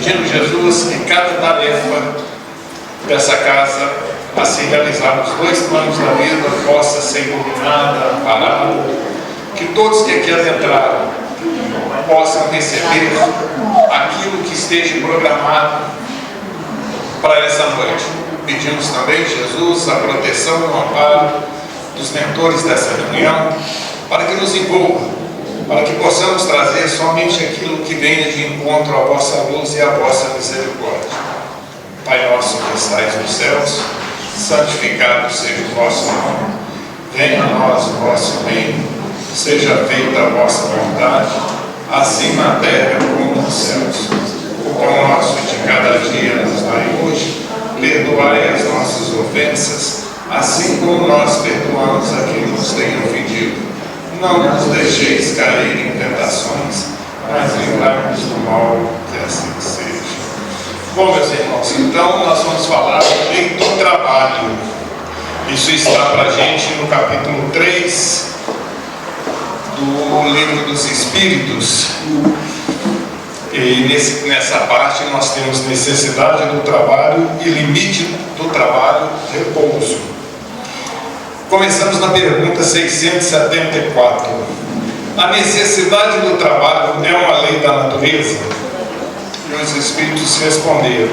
pedindo Jesus que cada tarefa dessa casa a se realizar nos dois planos da vida possa ser iluminada, amparada, que todos que aqui adentraram possam receber aquilo que esteja programado para essa noite. Pedimos também, Jesus, a proteção e o amparo dos mentores dessa reunião, para que nos envolva, para que possamos trazer somente aquilo que venha de encontro à vossa luz e à vossa misericórdia. Pai nosso que estais nos céus, santificado seja o vosso nome, venha a nós o vosso reino, seja feita a vossa vontade, assim na terra como nos céus. O pão nosso de cada dia nos dai hoje, perdoai as nossas ofensas, assim como nós perdoamos a quem nos tem ofendido. Não nos deixeis cair em tentações, mas livrai-nos do mal, que assim seja. Bom, meus irmãos, então nós vamos falar a lei do trabalho. Isso está para a gente no capítulo 3 do Livro dos Espíritos. E nessa parte nós temos necessidade do trabalho e limite do trabalho, repouso. Começamos na pergunta 674. A necessidade do trabalho é uma lei da natureza? E os Espíritos responderam: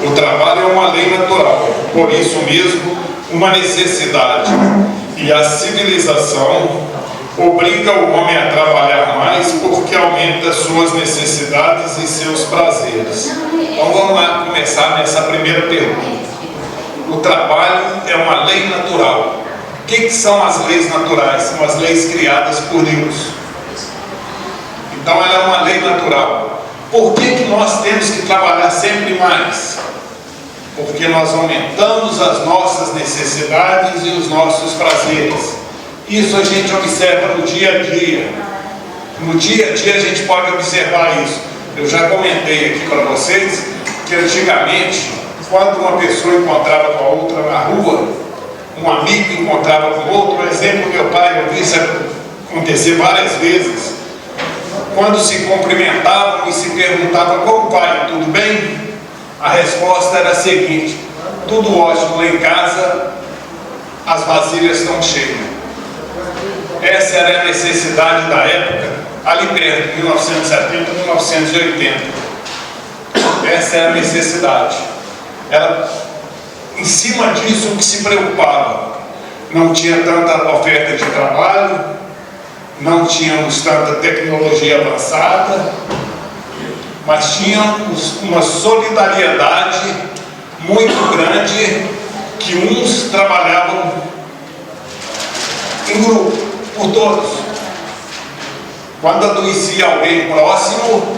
o trabalho é uma lei natural, por isso mesmo uma necessidade, e a civilização obriga o homem a trabalhar mais porque aumenta suas necessidades e seus prazeres. Então vamos lá começar nessa primeira pergunta. O trabalho é uma lei natural. O que são as leis naturais? São as leis criadas por Deus. Então ela é uma lei natural. Por que nós temos que trabalhar sempre mais? Porque nós aumentamos as nossas necessidades e os nossos prazeres. Isso a gente observa no dia a dia. No dia a dia a gente pode observar isso. Eu já comentei aqui para vocês que antigamente, quando uma pessoa encontrava com a outra na rua, um amigo encontrava com outro, por exemplo, meu pai, eu vi isso acontecer várias vezes. Quando se cumprimentavam e se perguntavam: como vai, tudo bem? A resposta era a seguinte: tudo ótimo lá em casa, as vasilhas estão cheias. Essa era a necessidade da época, ali perto, 1970, 1980. Essa era a necessidade. Em cima disso, o que se preocupava? Não tinha tanta oferta de trabalho, não tínhamos tanta tecnologia avançada, mas tínhamos uma solidariedade muito grande, que uns trabalhavam em grupo, por todos. Quando adoecia alguém próximo,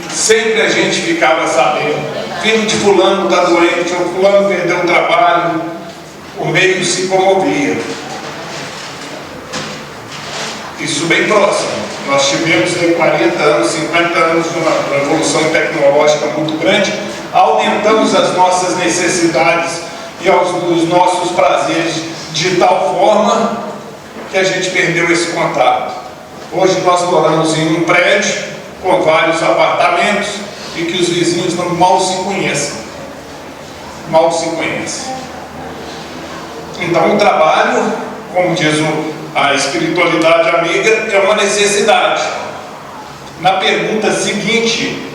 sempre a gente ficava sabendo: filho de fulano está doente, ou fulano perdeu o trabalho. O meio se comovia. Isso bem próximo. Nós tivemos em 40 anos, 50 anos de uma evolução tecnológica muito grande. Aumentamos as nossas necessidades e os nossos prazeres de tal forma que a gente perdeu esse contato. Hoje nós moramos em um prédio com vários apartamentos e que os vizinhos mal se conhecem. Mal se conhecem. Então o trabalho, como diz a espiritualidade amiga, é uma necessidade. Na pergunta seguinte,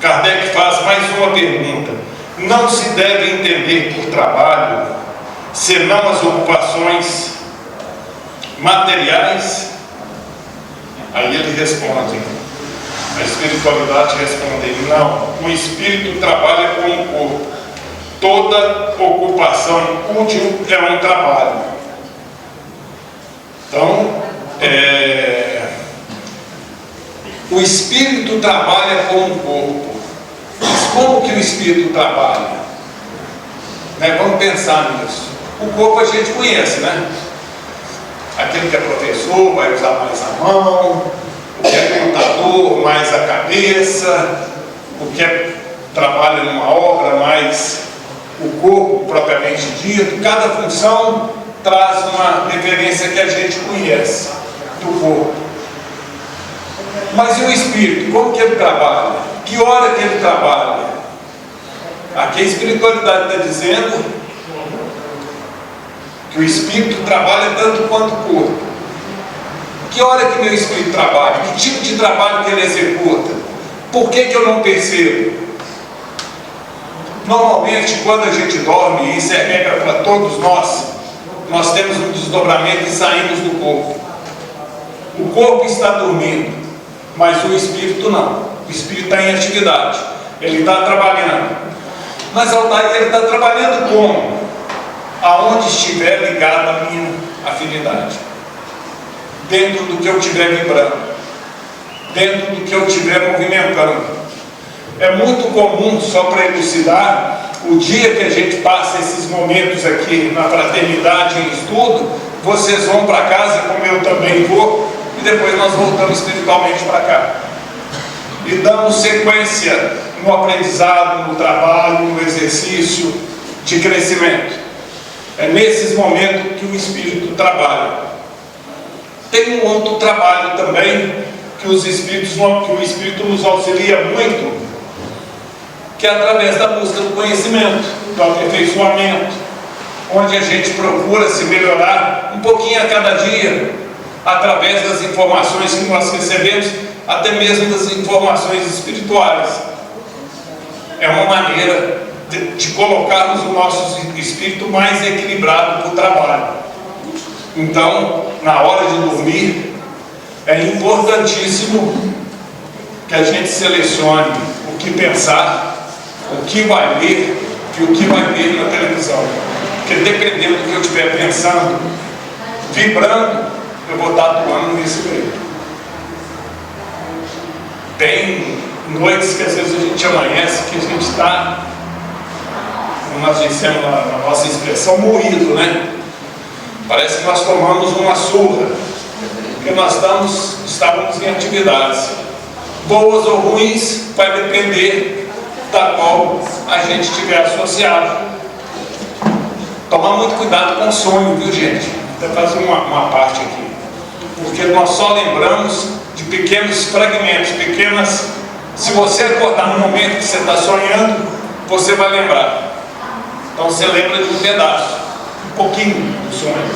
Kardec faz mais uma pergunta: não se deve entender por trabalho senão as ocupações materiais? Aí ele responde, a espiritualidade responde: não, o espírito trabalha com o corpo. Toda ocupação útil é um trabalho. Então, o espírito trabalha com o corpo. Mas como que o espírito trabalha? Vamos pensar nisso. O corpo a gente conhece, né? Aquele que é professor vai usar mais a mão, o que é contador mais a cabeça, o que trabalha numa obra mais o corpo propriamente dito. Cada função traz uma referência que a gente conhece do corpo. Mas e o espírito? Como que ele trabalha? Que hora que ele trabalha? Aqui a espiritualidade está dizendo que o espírito trabalha tanto quanto o corpo. Que hora que meu espírito trabalha? Que tipo de trabalho que ele executa? Por que eu não percebo? Normalmente, quando a gente dorme, e isso é regra para todos nós temos um desdobramento e saímos do corpo. O corpo está dormindo, mas o espírito não. O espírito está em atividade, ele está trabalhando. Mas ele está trabalhando como? Aonde estiver ligado a minha afinidade, dentro do que eu estiver vibrando, dentro do que eu estiver movimentando. É muito comum, só para elucidar, o dia que a gente passa esses momentos aqui na fraternidade, em estudo, vocês vão para casa, como eu também vou, e depois nós voltamos espiritualmente para cá. E damos sequência no aprendizado, no trabalho, no exercício de crescimento. É nesses momentos que o Espírito trabalha. Tem um outro trabalho também que o Espírito nos auxilia muito, que é através da busca do conhecimento, do aperfeiçoamento, onde a gente procura se melhorar um pouquinho a cada dia, através das informações que nós recebemos, até mesmo das informações espirituais. É uma maneira de colocarmos o nosso espírito mais equilibrado para o trabalho. Então, na hora de dormir, é importantíssimo que a gente selecione o que pensar, o que vai ler e o que vai ver na televisão. Porque dependendo do que eu estiver pensando, vibrando, eu vou estar atuando nesse meio. Tem noites que às vezes a gente amanhece, que a gente está, como nós dissemos na nossa expressão, moído, né? Parece que nós tomamos uma surra, porque nós estávamos em atividades, boas ou ruins, vai depender da qual a gente estiver associado. Tomar muito cuidado com o sonho, viu, gente? Vou fazer uma parte aqui, porque nós só lembramos de pequenos fragmentos, se você acordar no momento que você está sonhando, você vai lembrar. Então você lembra de um pedaço, um pouquinho do sonho,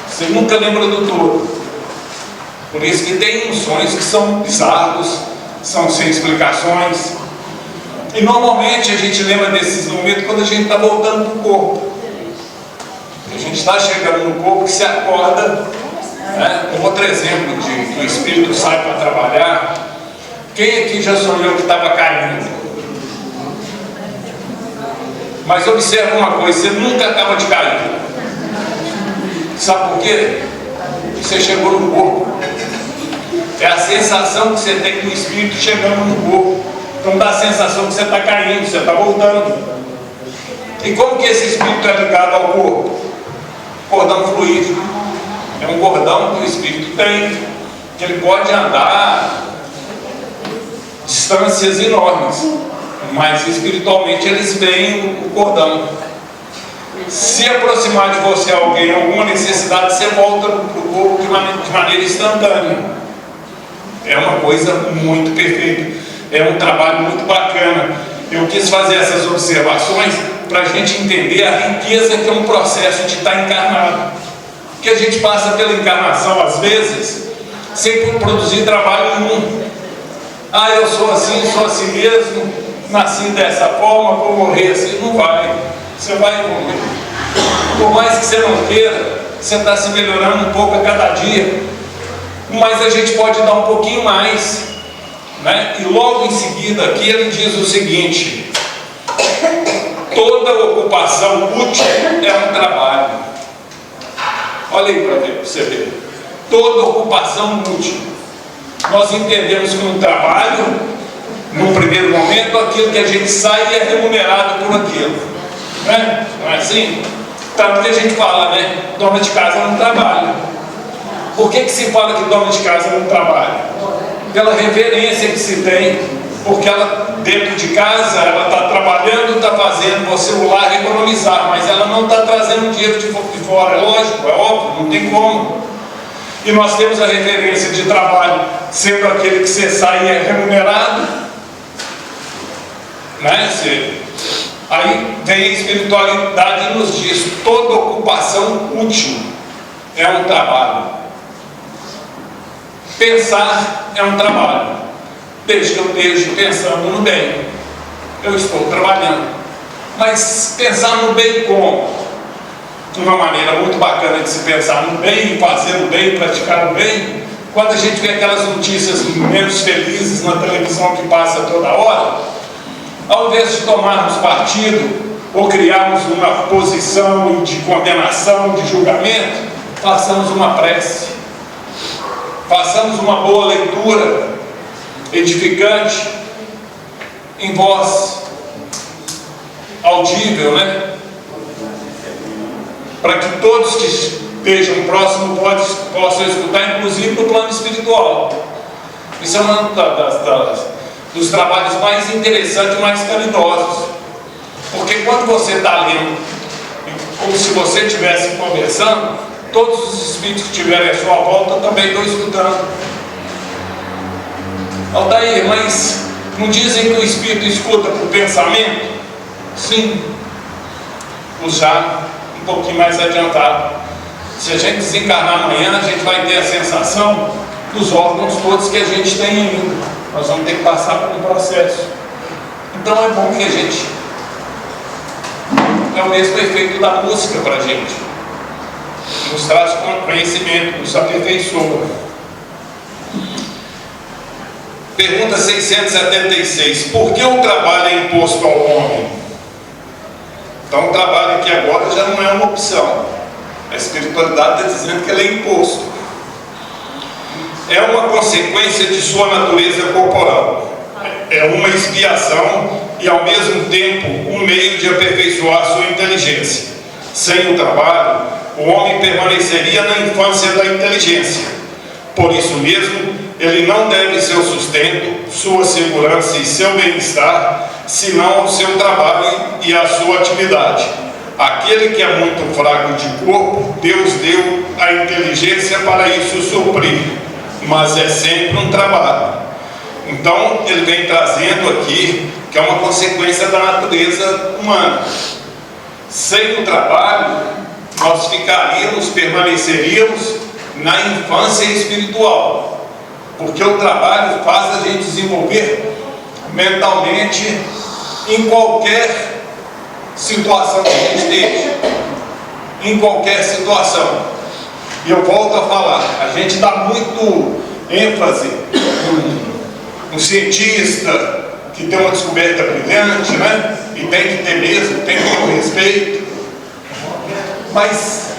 você nunca lembra do todo. Por isso que tem uns sonhos que são bizarros, são sem explicações, e normalmente a gente lembra desses momentos quando a gente está voltando para o corpo. A gente está chegando no corpo, que se acorda, né? Um outro exemplo de que o espírito sai para trabalhar. Quem aqui já sonhou que estava caindo? Mas observa uma coisa, você nunca acaba de cair. Sabe por quê? Você chegou no corpo. É a sensação que você tem do espírito chegando no corpo. Então dá a sensação que você está caindo, você está voltando. E como que esse espírito é ligado ao corpo? Cordão fluídico. É um cordão que o espírito tem, que ele pode andar distâncias enormes, mas espiritualmente eles veem o cordão. Se aproximar de você alguém, alguma necessidade, você volta para o corpo de maneira instantânea. É uma coisa muito perfeita, é um trabalho muito bacana. Eu quis fazer essas observações para a gente entender a riqueza que é um processo de estar encarnado, que a gente passa pela encarnação às vezes sem produzir trabalho nenhum. Eu sou assim mesmo, nasci dessa forma, vou morrer assim. Não vai, você vai morrer. Por mais que você não queira, você está se melhorando um pouco a cada dia, mas a gente pode dar um pouquinho mais, né? E logo em seguida aqui ele diz o seguinte: toda ocupação útil é um trabalho. Olha aí para você ver. Toda ocupação útil. Nós entendemos que um trabalho, num primeiro momento, aquilo que a gente sai é remunerado por aquilo, né? Não é assim? Tanto que a gente fala, né? Dona de casa não trabalha. Por que se fala que dona de casa não trabalha? Pela reverência que se tem, porque ela, dentro de casa, ela está trabalhando, está fazendo você o lar economizar, mas ela não está trazendo dinheiro de fora. É lógico, é óbvio, não tem como. E nós temos a referência de trabalho sendo aquele que você sai e é remunerado, né? Aí vem a espiritualidade e nos diz: toda ocupação útil é um trabalho. Pensar é um trabalho, desde que eu esteja pensando no bem. Eu estou trabalhando, mas pensar no bem como? Uma maneira muito bacana de se pensar no bem, fazer o bem, praticar o bem. Quando a gente vê aquelas notícias menos felizes na televisão que passa toda hora, ao invés de tomarmos partido ou criarmos uma posição de condenação, de julgamento, façamos uma prece, façamos uma boa leitura edificante em voz audível, né? Para que todos que estejam próximos possam escutar, inclusive no plano espiritual. Isso é um dos trabalhos mais interessantes e mais caridosos, porque quando você está lendo, como se você estivesse conversando, todos os espíritos que estiverem à sua volta também estão escutando. Altair, mas não dizem que o espírito escuta por pensamento? Sim, já um pouquinho mais adiantado. Se a gente desencarnar amanhã, a gente vai ter a sensação dos órgãos todos que a gente tem ainda. Nós vamos ter que passar por um processo. Então é bom que a gente... É o mesmo efeito da música para a gente. Nos traz conhecimento, nos aperfeiçoa. Pergunta 676. Por que o trabalho é imposto ao homem? Então o trabalho aqui agora já não é uma opção. A espiritualidade está dizendo que ele é imposto. É uma consequência de sua natureza corporal. É uma expiação e ao mesmo tempo um meio de aperfeiçoar sua inteligência. Sem o trabalho, o homem permaneceria na infância da inteligência. Por isso mesmo, ele não deve seu sustento, sua segurança e seu bem-estar, senão ao seu trabalho e à sua atividade. Aquele que é muito fraco de corpo, Deus deu a inteligência para isso suprir, mas é sempre um trabalho. Então, ele vem trazendo aqui que é uma consequência da natureza humana. Sem o trabalho, nós permaneceríamos na infância espiritual, porque o trabalho faz a gente desenvolver mentalmente em qualquer situação que a gente esteja, em qualquer situação. E eu volto a falar, a gente dá muito ênfase no cientista que tem uma descoberta brilhante, né? E tem que ter mesmo, tem que ter um respeito. Mas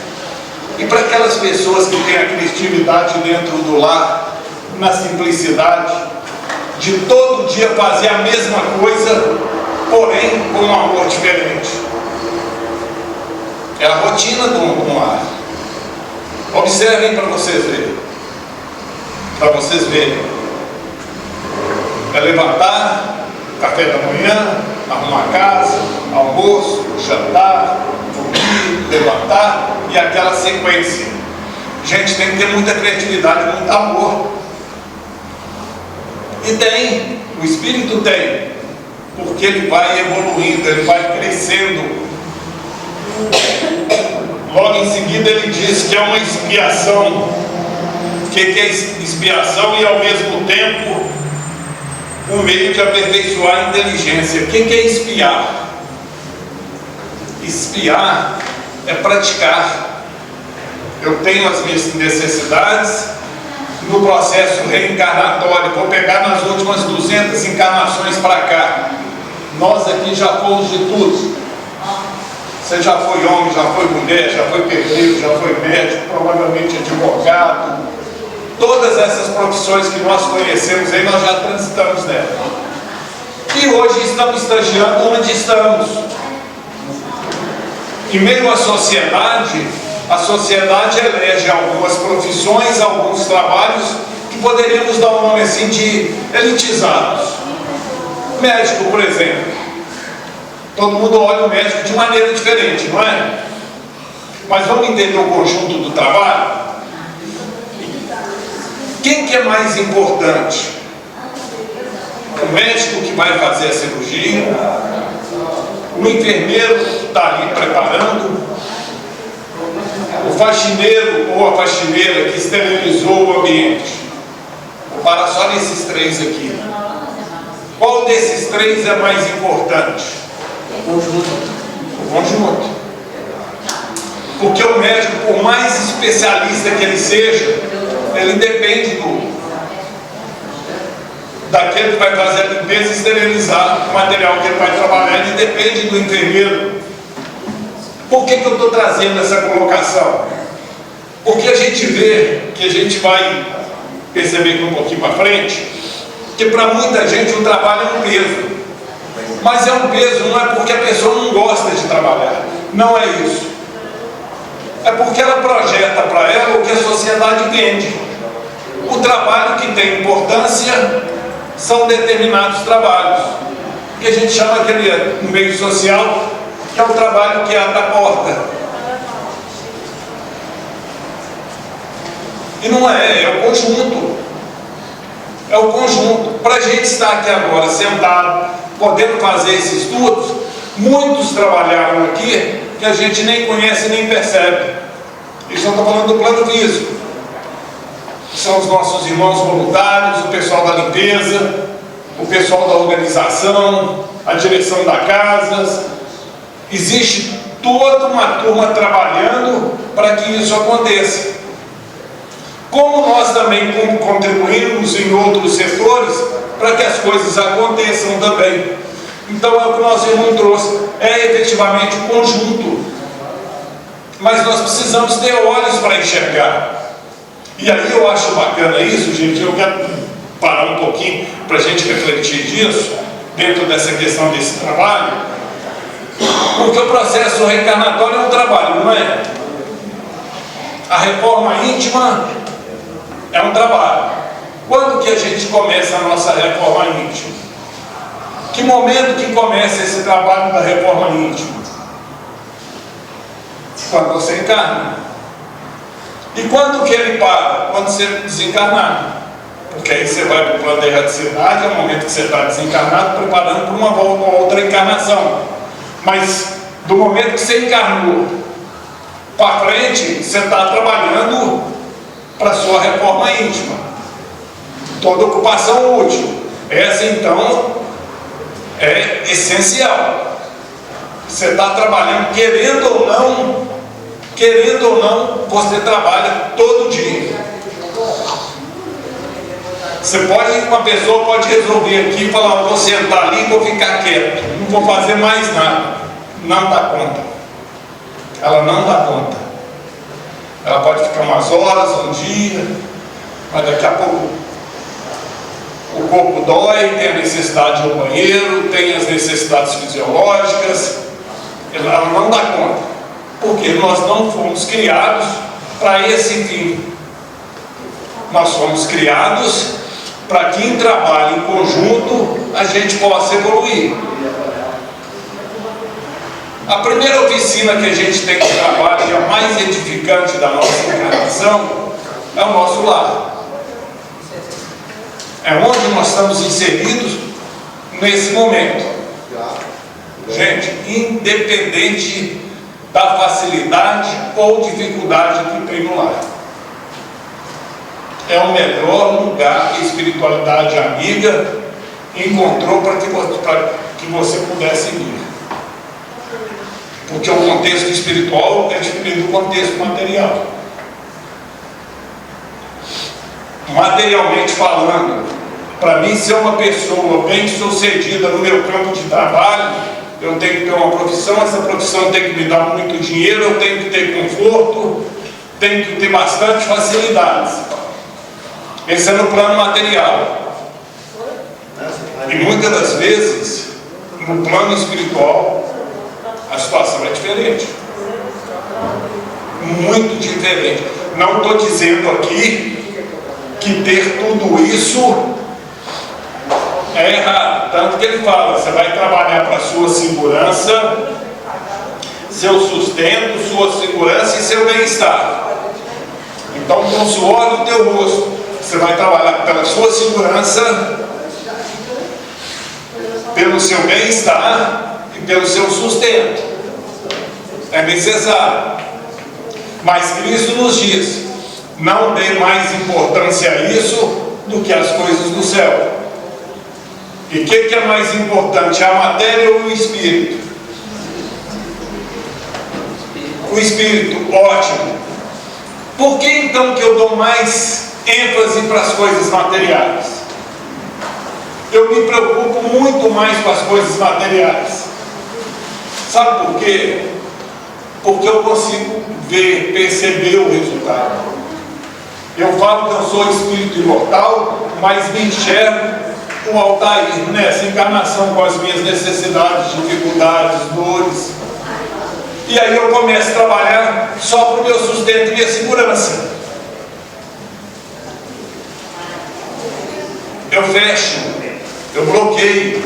e para aquelas pessoas que têm a criatividade dentro do lar, na simplicidade, de todo dia fazer a mesma coisa, porém com um amor diferente? É a rotina do lar. Observem para vocês verem. Para vocês verem. É levantar, café da manhã, arrumar a casa, almoço, jantar, dormir, levantar e aquela sequência. Gente, tem que ter muita criatividade, muito amor. E tem, o espírito tem, porque ele vai evoluindo, ele vai crescendo. Logo em seguida ele diz que é uma expiação. O que é expiação e ao mesmo tempo um meio de aperfeiçoar a inteligência? O que é espiar? Espiar é praticar. Eu tenho as minhas necessidades no processo reencarnatório. Vou pegar nas últimas 200 encarnações para cá. Nós aqui já fomos de tudo. Você já foi homem, já foi mulher, já foi pedreiro, já foi médico, provavelmente advogado. Todas essas profissões que nós conhecemos aí, nós já transitamos nela. E hoje estamos estagiando onde estamos. Em meio à sociedade, a sociedade elege algumas profissões, alguns trabalhos que poderíamos dar um nome assim de elitizados. Médico, por exemplo. Todo mundo olha o médico de maneira diferente, não é? Mas vamos entender o conjunto do trabalho? Quem que é mais importante? o médico que vai fazer a cirurgia, o enfermeiro que está ali preparando, o faxineiro ou a faxineira que esterilizou o ambiente. Vou parar só nesses três aqui. Qual desses três é mais importante? O conjunto. Porque o médico, por mais especialista que ele seja, ele depende daquele que vai fazer a limpeza e esterilizar o material que ele vai trabalhar, ele depende do enfermeiro. Por que eu estou trazendo essa colocação? Porque a gente vê, que a gente vai perceber aqui um pouquinho para frente, que para muita gente o trabalho é um peso. Mas é um peso não é porque a pessoa não gosta de trabalhar. Não é isso. É porque ela projeta para ela o que a sociedade vende. O trabalho que tem importância são determinados trabalhos, que a gente chama aquele, no meio social, que é o trabalho que abre a porta. E não é o conjunto. É o conjunto. Para a gente estar aqui agora, sentado, podendo fazer esses estudos, muitos trabalharam aqui que a gente nem conhece nem percebe. Isso eu estou falando do plano físico. São os nossos irmãos voluntários, o pessoal da limpeza, o pessoal da organização, a direção da casa. Existe toda uma turma trabalhando para que isso aconteça. Como nós também contribuímos em outros setores para que as coisas aconteçam também. Então é o que o nosso irmão trouxe, é efetivamente o conjunto. Mas nós precisamos ter olhos para enxergar. E aí eu acho bacana isso, gente. Eu quero parar um pouquinho para a gente refletir disso, dentro dessa questão desse trabalho, porque o processo reencarnatório é um trabalho, não é? A reforma íntima é um trabalho. Quando que a gente começa a nossa reforma íntima? Que momento que começa esse trabalho da reforma íntima? Quando você encarna. E quando que ele para? Quando você desencarnar. Porque aí você vai para o plano da erraticidade, é o momento que você está desencarnado, preparando para uma outra encarnação. Mas do momento que você encarnou para frente, você está trabalhando para a sua reforma íntima. Toda ocupação útil. Essa então é essencial. Você está trabalhando, querendo ou não, você trabalha todo dia. Uma pessoa pode resolver aqui e falar, vou sentar ali e vou ficar quieto, não vou fazer mais nada. Não dá conta. Ela não dá conta. Ela pode ficar umas horas, um dia, mas daqui a pouco o corpo dói, tem a necessidade do banheiro, tem as necessidades fisiológicas, ela não dá conta. Porque nós não fomos criados para esse fim. Nós fomos criados para que em trabalho em conjunto a gente possa evoluir. A primeira oficina que a gente tem de trabalho, e a mais edificante da nossa encarnação, é o nosso lar. É onde nós estamos inseridos nesse momento. Gente, independente da facilidade ou dificuldade que tem no lar. É o melhor lugar que a espiritualidade amiga encontrou para que você pudesse vir. Porque o contexto espiritual é diferente do contexto material. Materialmente falando, para mim ser uma pessoa bem sucedida no meu campo de trabalho, eu tenho que ter uma profissão, essa profissão tem que me dar muito dinheiro, eu tenho que ter conforto, tenho que ter bastante facilidades. Esse é no plano material. E muitas das vezes, no plano espiritual, a situação é diferente. Muito diferente. Não estou dizendo aqui que ter tudo isso é errado. Tanto que ele fala, você vai trabalhar para a sua segurança, seu sustento, sua segurança e seu bem-estar. Então, com o suor do teu rosto, você vai trabalhar pela sua segurança pelo seu bem-estar e pelo seu sustento. É necessário. Mas Cristo nos diz: não dê mais importância a isso do que as coisas do céu. E o que é mais importante, a matéria ou o espírito? O espírito, ótimo. Por que então que eu dou mais ênfase para as coisas materiais? Eu me preocupo muito mais com as coisas materiais. Sabe por quê? Porque eu consigo ver, perceber o resultado. Eu falo que eu sou espírito imortal, mas me enxergo o Altair nessa encarnação com as minhas necessidades, dificuldades, dores. E aí eu começo a trabalhar só para o meu sustento e minha segurança. Eu fecho, eu bloqueio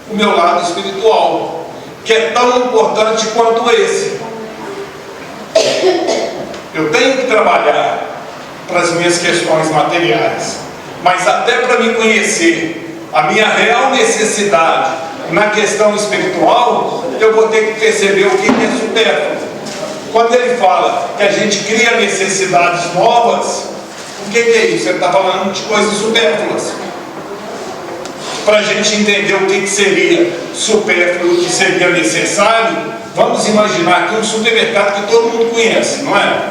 o meu lado espiritual, que é tão importante quanto esse. Eu tenho que trabalhar para as minhas questões materiais, mas até para me conhecer a minha real necessidade na questão espiritual, eu vou ter que perceber o que é supérfluo. Quando ele fala que a gente cria necessidades novas, o que é isso? Ele está falando de coisas supérfluas. Para a gente entender o que seria supérfluo, o que seria necessário, vamos imaginar que um supermercado que todo mundo conhece, não é?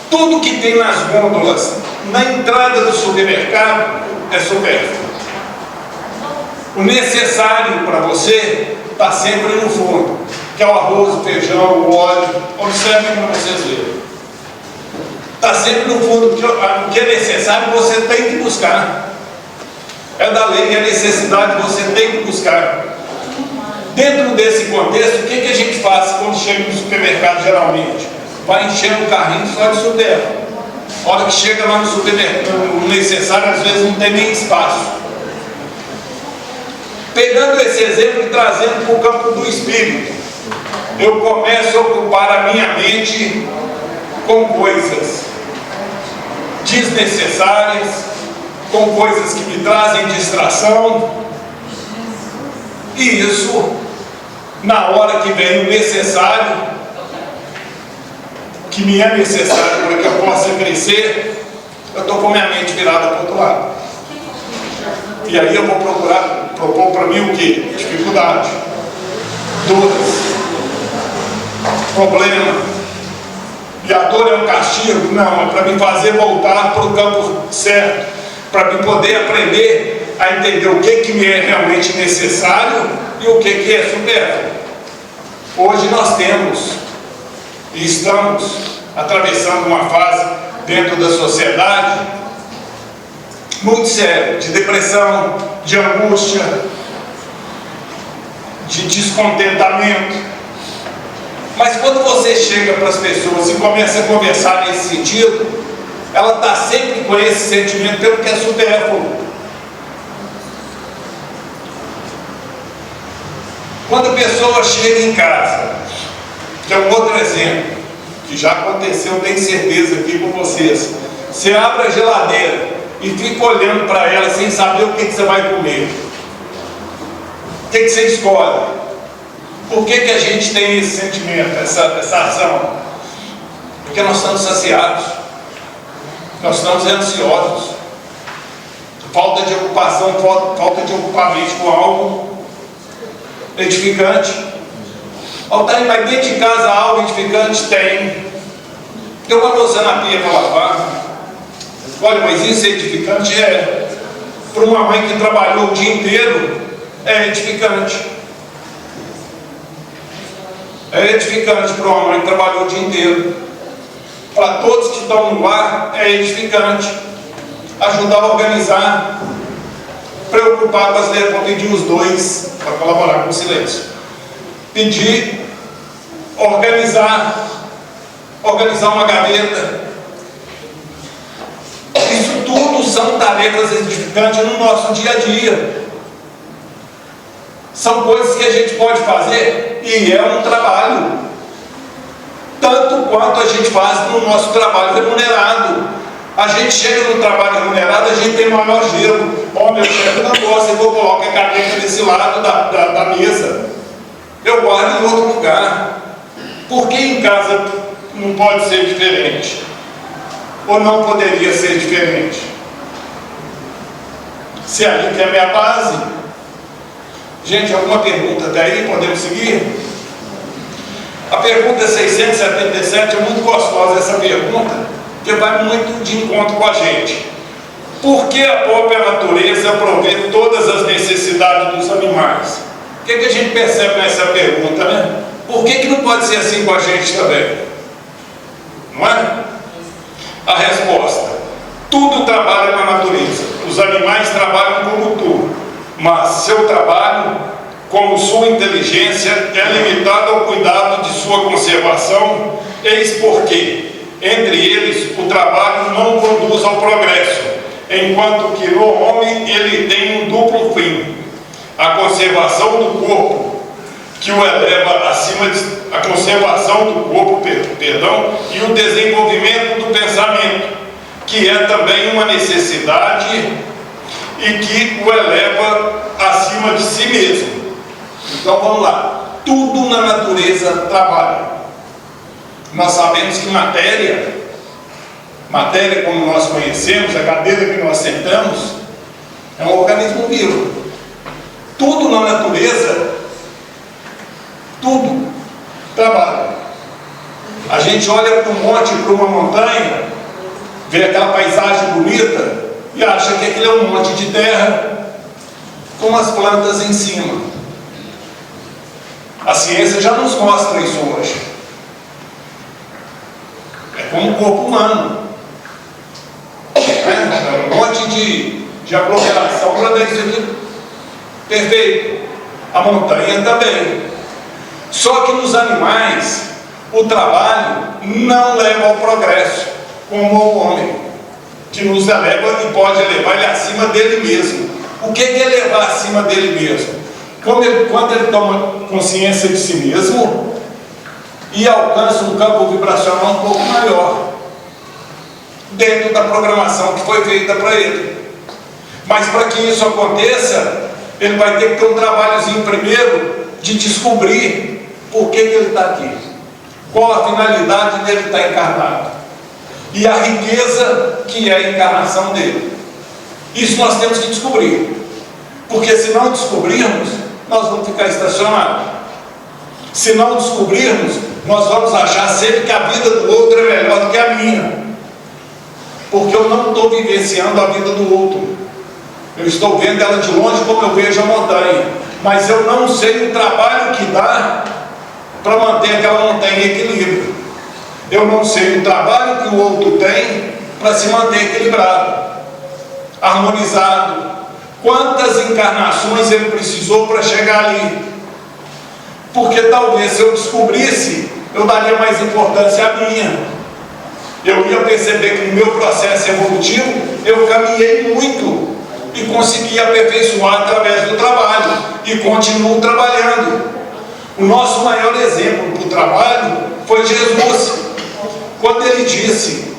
Tudo que tem nas gôndolas, na entrada do supermercado, é supérfluo. O necessário para você está sempre no fundo, que é o arroz, o feijão, o óleo. Observem para vocês verem. Está sempre no fundo, o que é necessário você tem que buscar. É da lei, é necessidade, você tem que buscar. Dentro desse contexto, o que a gente faz quando chega no supermercado geralmente? Vai enchendo o carrinho só de supérfluo. A hora que chega lá no supermercado, o necessário às vezes não tem nem espaço. Pegando esse exemplo e trazendo para o campo do espírito, eu começo a ocupar a minha mente com coisas desnecessárias, com coisas que me trazem distração, e isso, na hora que vem o necessário, que me é necessário para que eu possa crescer, eu estou com minha mente virada para o outro lado. E aí eu vou propor para mim o quê? Dificuldade, dores, problema. E a dor é um castigo? Não, é para me fazer voltar para o campo certo, para me poder aprender a entender o que me é realmente necessário e o que é supérfluo. Hoje nós temos e estamos atravessando uma fase dentro da sociedade muito séria, de depressão, de angústia, de descontentamento. Mas quando você chega para as pessoas e começa a conversar nesse sentido, ela está sempre com esse sentimento pelo que é supérfluo. Quando a pessoa chega em casa, que é um outro exemplo, que já aconteceu, tenho certeza aqui com vocês, você abre a geladeira e fica olhando para ela sem saber o que você vai comer. O que você escolhe? Por que a gente tem esse sentimento, essa ação? Porque nós estamos saciados, nós estamos ansiosos, falta de ocupação, falta de ocupar a mente com algo edificante. Altair, mas dentro de casa algo edificante? Tem. Tem uma louça na pia para lavar. Olha, mas isso é edificante? É. Para uma mãe que trabalhou o dia inteiro, é edificante. É edificante para uma mãe que trabalhou o dia inteiro. Para todos que estão no lar, é edificante. Ajudar a organizar, preocupar com as letras, vou pedir os dois para colaborar com o silêncio. Pedir, organizar uma gaveta. Isso tudo são tarefas edificantes no nosso dia a dia. São coisas que a gente pode fazer e é um trabalho. Tanto quanto a gente faz no nosso trabalho remunerado. A gente chega no trabalho remunerado, a gente tem maior gelo. Ó, meu chefe não gosta, eu coloco a caneca desse lado da mesa. Eu guardo em outro lugar. Por que em casa não pode ser diferente? Ou não poderia ser diferente? Se ali que é a minha base. Gente, alguma pergunta até aí? Podemos seguir? A pergunta 677 é muito gostosa essa pergunta, porque vai muito de encontro com a gente. Por que a própria natureza provê todas as necessidades dos animais? O que a gente percebe nessa pergunta, né? Por que não pode ser assim com a gente também? Não é? A resposta: tudo trabalha na natureza. Os animais trabalham como tu, mas seu trabalho, como sua inteligência, é limitado ao cuidado de sua conservação. Eis porque, entre eles, o trabalho não conduz ao progresso, enquanto que no homem ele tem um duplo fim: a conservação do corpo, que o eleva acima de a conservação do corpo, e o desenvolvimento do pensamento, que é também uma necessidade e que o eleva acima de si mesmo. Então vamos lá, tudo na natureza trabalha. Nós sabemos que matéria como nós conhecemos, a cadeira que nós sentamos, é um organismo vivo. Tudo na natureza, tudo trabalha. A gente olha para um monte, para uma montanha, vê aquela paisagem bonita e acha que aquilo é um monte de terra com as plantas em cima. A ciência já nos mostra isso hoje. É como o corpo humano. É um monte de aglomeração para dar isso aqui perfeito. A montanha também. Só que nos animais, o trabalho não leva ao progresso, como o homem, que nos eleva e pode elevar ele acima dele mesmo. O que é levar acima dele mesmo? Quando ele toma consciência de si mesmo e alcança um campo vibracional um pouco maior, dentro da programação que foi feita para ele. Mas para que isso aconteça, ele vai ter que ter um trabalhozinho primeiro de descobrir por que ele está aqui, qual a finalidade dele estar encarnado e a riqueza que é a encarnação dele. Isso nós temos que descobrir, porque se não descobrirmos, nós vamos ficar estacionados. Se não descobrirmos, nós vamos achar sempre que a vida do outro é melhor do que a minha, porque eu não estou vivenciando a vida do outro. Eu estou vendo ela de longe como eu vejo a montanha, mas eu não sei o trabalho que dá para manter aquela montanha em equilíbrio. Eu não sei o trabalho que o outro tem para se manter equilibrado, harmonizado. Quantas encarnações ele precisou para chegar ali? Porque talvez se eu descobrisse, eu daria mais importância à minha. Eu ia perceber que no meu processo evolutivo eu caminhei muito e consegui aperfeiçoar através do trabalho e continuo trabalhando. O nosso maior exemplo para o trabalho foi Jesus, quando ele disse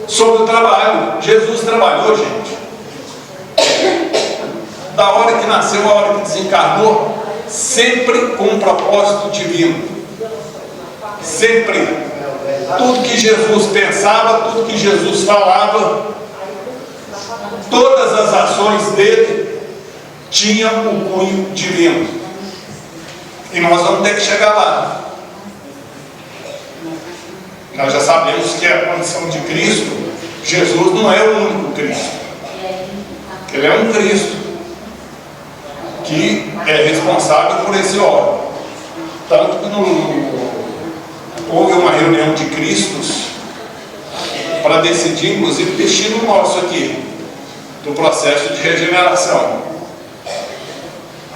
sobre o trabalho. Jesus trabalhou, gente, da hora que nasceu à hora que desencarnou, sempre com um propósito divino. Sempre. Tudo que Jesus pensava, tudo que Jesus falava, todas as ações dele tinham um cunho divino. E nós vamos ter que chegar lá. Nós já sabemos que a condição de Cristo, Jesus não é o único Cristo. Ele é um Cristo que é responsável por esse órgão. Tanto que houve uma reunião de Cristos para decidir, inclusive, o destino nosso aqui, do processo de regeneração.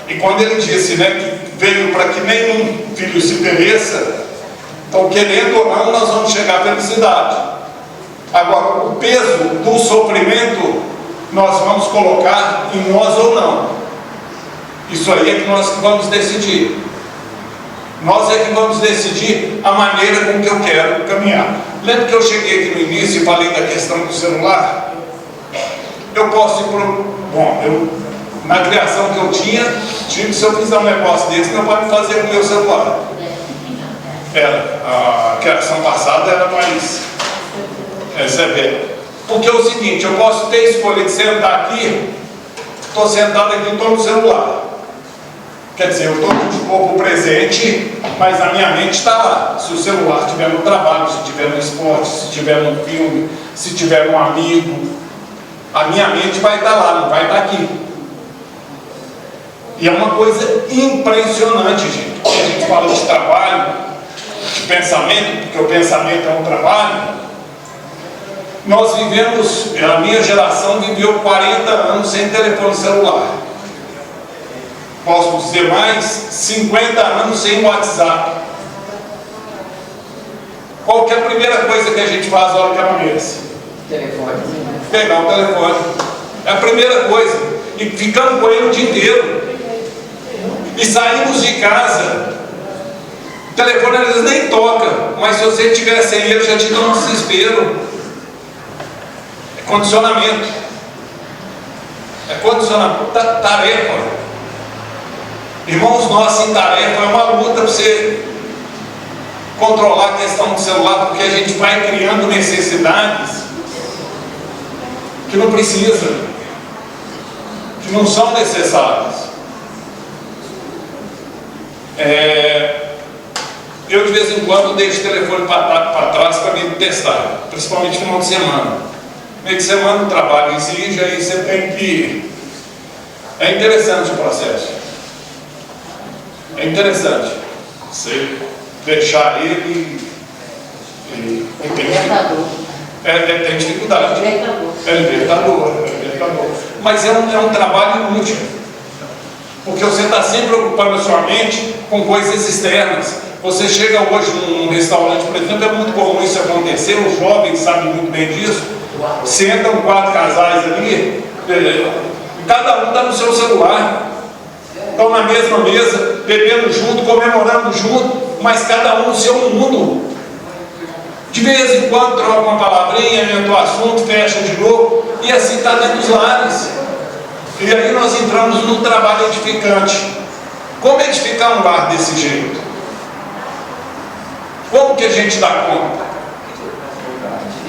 E quando ele disse, né, que veio para que nenhum filho se pereça, então, querendo ou não, nós vamos chegar à felicidade. Agora, o peso do sofrimento nós vamos colocar em nós ou não. Isso aí é que nós vamos decidir. Nós é que vamos decidir a maneira com que eu quero caminhar. Lembra que eu cheguei aqui no início e falei da questão do celular? Eu posso ir para... Bom, na criação que eu tinha, se eu fizer um negócio desse, meu pai me fazia com o meu celular. A criação passada era mais severa. Porque é o seguinte, eu posso ter escolha de sentar aqui, estou sentado aqui, estou no celular. Quer dizer, eu estou de corpo presente, mas a minha mente está lá. Se o celular estiver no trabalho, se estiver no esporte, se estiver no filme, se tiver um amigo, a minha mente vai estar lá, não vai estar aqui. E é uma coisa impressionante, gente. Quando a gente fala de trabalho, de pensamento, porque o pensamento é um trabalho, nós vivemos, a minha geração viveu 40 anos sem telefone celular. Posso dizer mais, 50 anos sem WhatsApp. Qual que é a primeira coisa que a gente faz na hora que amanhece? Telefone. Pegar o telefone. É a primeira coisa. E ficamos com ele o dia inteiro. E saímos de casa. O telefone às vezes nem toca, mas se você tiver sem ele, já te dá um desespero. É condicionamento. É condicionamento. Tarefa. Irmãos nossos, em tarefa é uma luta para você controlar a questão do celular, porque a gente vai criando necessidades que não precisa, que não são necessárias. Eu de vez em quando deixo o telefone para trás para me testar, principalmente no final de semana. Meio de semana o trabalho exige, aí você tem que... É interessante o processo. É interessante você deixar ele Libertador. Tem dificuldade. Libertador. É libertador. Mas é um trabalho inútil. Porque você está sempre ocupando a sua mente com coisas externas. Você chega hoje num restaurante, por exemplo, é muito comum isso acontecer, os jovens sabem muito bem disso. Sentam 4 casais ali, cada um está no seu celular. Estão na mesma mesa, bebendo junto, comemorando junto, mas cada um no seu mundo. De vez em quando troca uma palavrinha, entra o assunto, fecha de novo, e assim está dentro dos lares. E aí nós entramos num trabalho edificante. Como edificar um lar desse jeito? Como que a gente dá conta?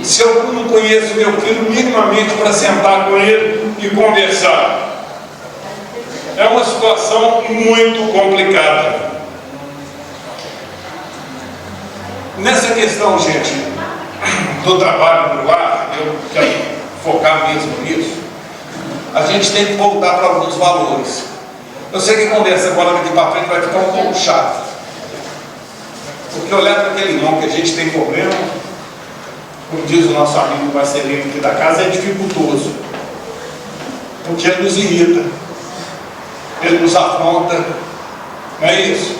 Se eu não conheço meu filho minimamente para sentar com ele e conversar, é uma situação muito complicada. Nessa questão, gente, do trabalho no lar, eu quero focar mesmo nisso. A gente tem que voltar para alguns valores. Eu sei que a conversa agora daqui para frente vai ficar um pouco chata, porque olhar para aquele irmão que a gente tem problema, como diz o nosso amigo Marcelino aqui da casa, é dificultoso, porque ele nos irrita. Ele nos afronta, não é isso?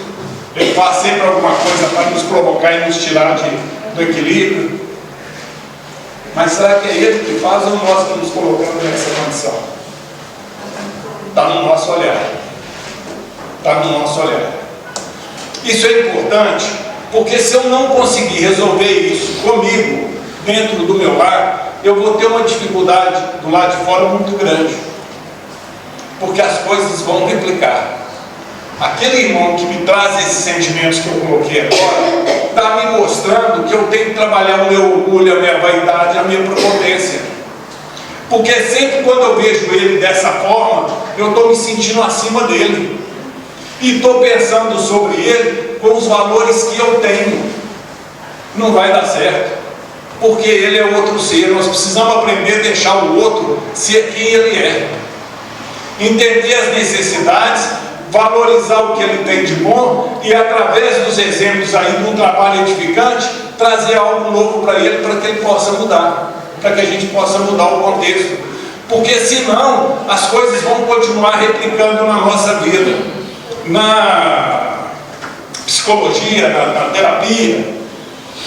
Ele faz sempre alguma coisa para nos provocar e nos tirar do equilíbrio. Mas será que é ele que faz ou nós que nos colocamos nessa condição? Está no nosso olhar. Está no nosso olhar. Isso é importante, porque se eu não conseguir resolver isso comigo, dentro do meu lar, eu vou ter uma dificuldade do lado de fora muito grande. Porque as coisas vão replicar. Aquele irmão que me traz esses sentimentos que eu coloquei agora, está me mostrando que eu tenho que trabalhar o meu orgulho, a minha vaidade, a minha prepotência. Porque sempre quando eu vejo ele dessa forma, eu estou me sentindo acima dele. E estou pensando sobre ele com os valores que eu tenho. Não vai dar certo. Porque ele é outro ser. Nós precisamos aprender a deixar o outro ser quem ele é. Entender as necessidades, valorizar o que ele tem de bom e, através dos exemplos aí de um trabalho edificante, trazer algo novo para ele, para que ele possa mudar, para que a gente possa mudar o contexto. Porque senão as coisas vão continuar replicando na nossa vida. Na psicologia, na terapia,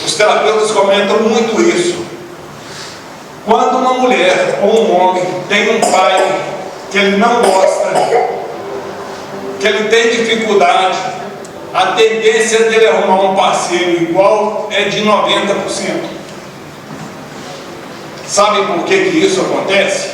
os terapeutas comentam muito isso. Quando uma mulher ou um homem tem um pai que ele não gosta, que ele tem dificuldade, a tendência dele arrumar um parceiro igual é de 90%. Sabe por que isso acontece?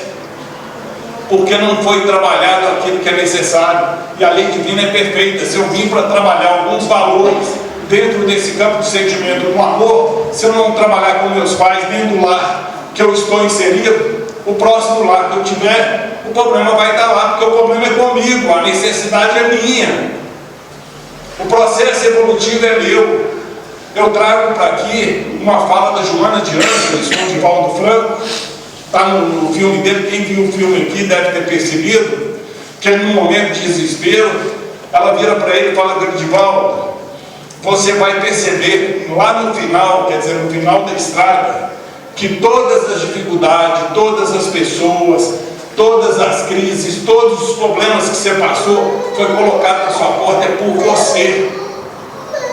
Porque não foi trabalhado aquilo que é necessário. E a lei divina é perfeita. Se eu vim para trabalhar alguns valores dentro desse campo de sentimento do amor, se eu não trabalhar com meus pais, nem do lar que eu estou inserido, o próximo lar que eu tiver, o problema vai estar lá, porque o problema é comigo, a necessidade é minha. O processo evolutivo é meu. Eu trago para aqui uma fala da Joana de Ângeles, com o Divaldo Franco, está no filme dele. Quem viu o filme aqui deve ter percebido que num momento de desespero, ela vira para ele e fala: Divaldo, você vai perceber lá no final, quer dizer, no final da estrada, que todas as dificuldades, todas as pessoas, todas as crises, todos os problemas que você passou, foi colocado na sua porta, é por você,